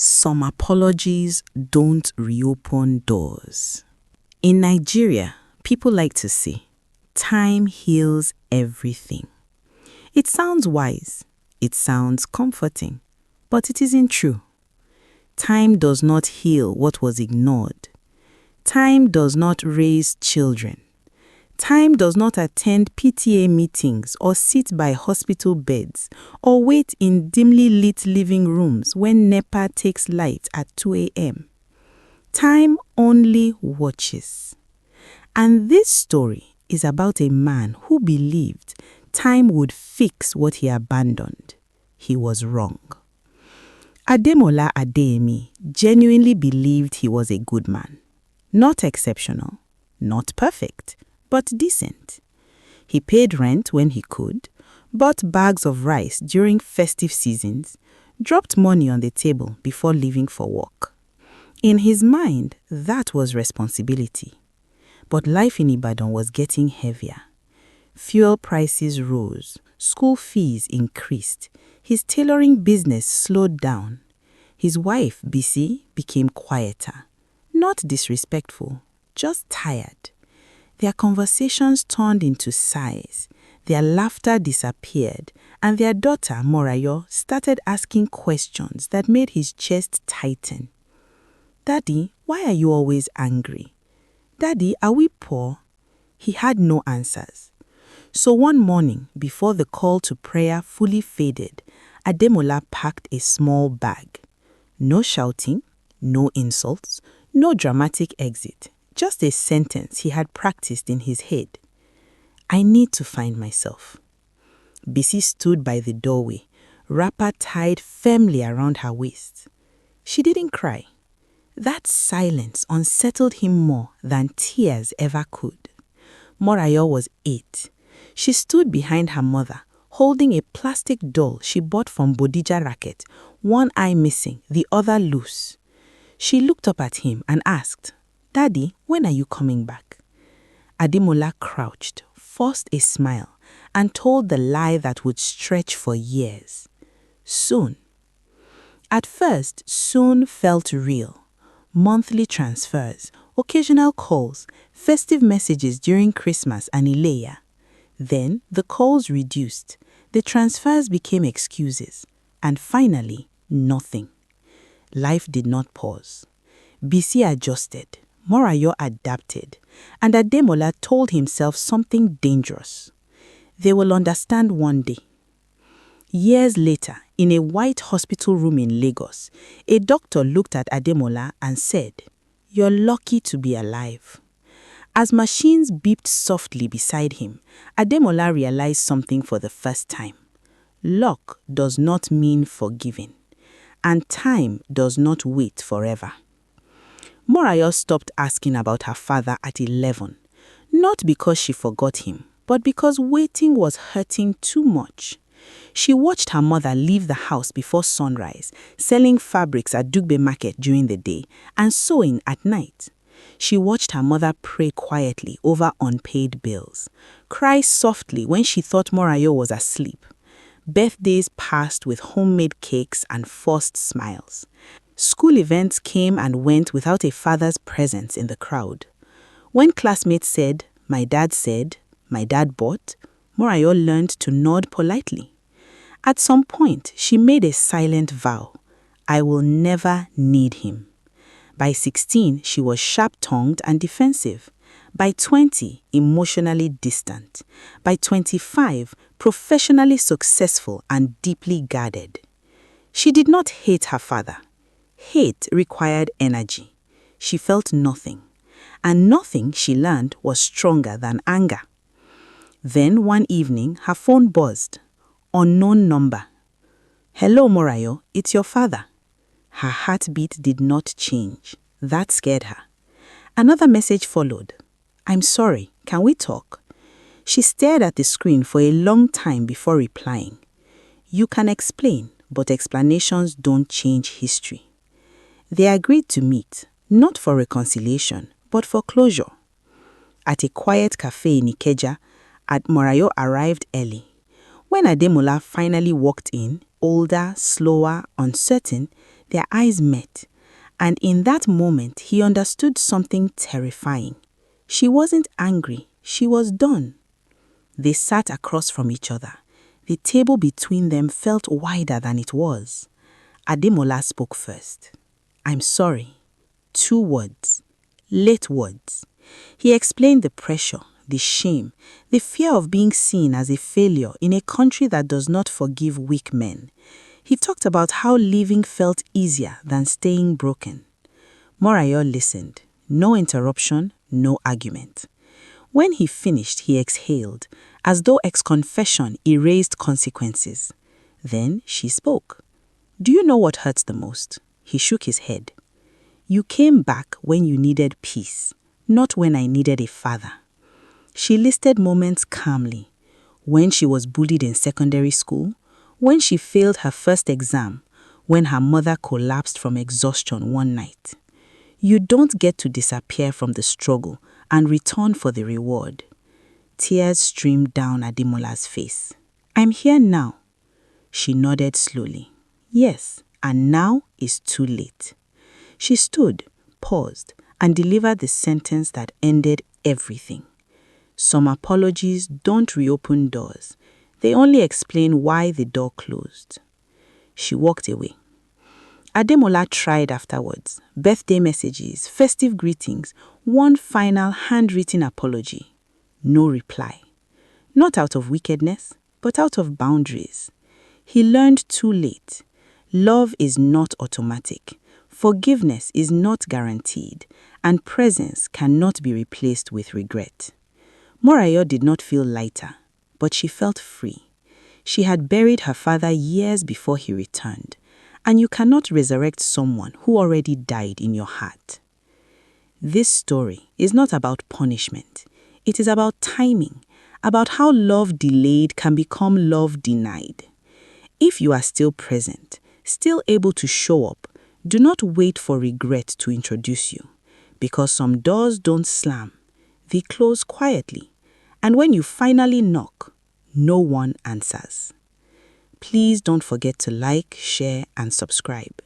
Some apologies don't reopen doors. In Nigeria, people like to say, time heals everything. It sounds wise, it sounds comforting, but it isn't true. Time does not heal what was ignored. Time does not raise children. Time does not attend PTA meetings or sit by hospital beds or wait in dimly lit living rooms when NEPA takes light at 2 a.m. Time only watches. And this story is about a man who believed time would fix what he abandoned. He was wrong. Ademola Adeyemi genuinely believed he was a good man. Not exceptional, not perfect, but decent. He paid rent when he could, bought bags of rice during festive seasons, dropped money on the table before leaving for work. In his mind, that was responsibility. But life in Ibadan was getting heavier. Fuel prices rose, school fees increased, his tailoring business slowed down. His wife, Bisi, became quieter. Not disrespectful, just tired. Their conversations turned into sighs, their laughter disappeared, and their daughter, Morayo, started asking questions that made his chest tighten. "Daddy, why are you always angry? Daddy, are we poor?" He had no answers. So one morning, before the call to prayer fully faded, Ademola packed a small bag. No shouting, no insults, no dramatic exit. Just a sentence he had practiced in his head. "I need to find myself." Bisi stood by the doorway, wrapper tied firmly around her waist. She didn't cry. That silence unsettled him more than tears ever could. Morayo was 8. She stood behind her mother, holding a plastic doll she bought from Bodija Racket, one eye missing, the other loose. She looked up at him and asked, "Daddy, when are you coming back?" Ademola crouched, forced a smile, and told the lie that would stretch for years. Soon. At first, soon felt real. Monthly transfers, occasional calls, festive messages during Christmas and Ileya. Then the calls reduced, the transfers became excuses, and finally, nothing. Life did not pause. Bisi adjusted. Morayo adapted, and Ademola told himself something dangerous. They will understand one day. Years later, in a white hospital room in Lagos, a doctor looked at Ademola and said, "You're lucky to be alive." As machines beeped softly beside him, Ademola realized something for the first time. Luck does not mean forgiving, and time does not wait forever. Morayo stopped asking about her father at 11, not because she forgot him, but because waiting was hurting too much. She watched her mother leave the house before sunrise, selling fabrics at Dugbe Market during the day and sewing at night. She watched her mother pray quietly over unpaid bills, cry softly when she thought Morayo was asleep. Birthdays passed with homemade cakes and forced smiles. School events came and went without a father's presence in the crowd. When classmates said, "My dad said," "My dad bought," Morayo learned to nod politely. At some point, she made a silent vow, "I will never need him." By 16, she was sharp-tongued and defensive. By 20, emotionally distant. By 25, professionally successful and deeply guarded. She did not hate her father. Hate required energy. She felt nothing. And nothing, she learned, was stronger than anger. Then one evening, her phone buzzed. Unknown number. "Hello, Morayo, it's your father." Her heartbeat did not change. That scared her. Another message followed. "I'm sorry, can we talk?" She stared at the screen for a long time before replying. You can explain, but explanations don't change history. They agreed to meet, not for reconciliation, but for closure. At a quiet cafe in Ikeja, Morayo arrived early. When Ademola finally walked in, older, slower, uncertain, Their eyes met, and in that moment he understood something terrifying. She wasn't angry, she was done. They sat across from each other. The table between them felt wider than it was. Ademola spoke first. "I'm sorry." 2 words. Late words. He explained the pressure, the shame, the fear of being seen as a failure in a country that does not forgive weak men. He talked about how living felt easier than staying broken. Morayo listened. No interruption, no argument. When he finished, he exhaled, as though ex-confession erased consequences. Then she spoke. "Do you know what hurts the most?" He shook his head. "You came back when you needed peace, not when I needed a father." She listed moments calmly. When she was bullied in secondary school, when she failed her first exam, when her mother collapsed from exhaustion one night. You don't get to disappear from the struggle and return for the reward. Tears streamed down Ademola's face. "I'm here now." She nodded slowly. "Yes, and now is too late." She stood, paused, and delivered the sentence that ended everything. Some apologies don't reopen doors. They only explain why the door closed. She walked away. Ademola tried afterwards. Birthday messages, festive greetings, one final handwritten apology. No reply. Not out of wickedness, but out of boundaries. He learned too late. Love is not automatic. Forgiveness is not guaranteed, and presence cannot be replaced with regret. Morayo did not feel lighter, but she felt free. She had buried her father years before he returned, and you cannot resurrect someone who already died in your heart. This story is not about punishment. It is about timing, about how love delayed can become love denied. If you are still present, still able to show up, do not wait for regret to introduce you, because some doors don't slam, they close quietly, and when you finally knock, no one answers. Please don't forget to like, share, and subscribe.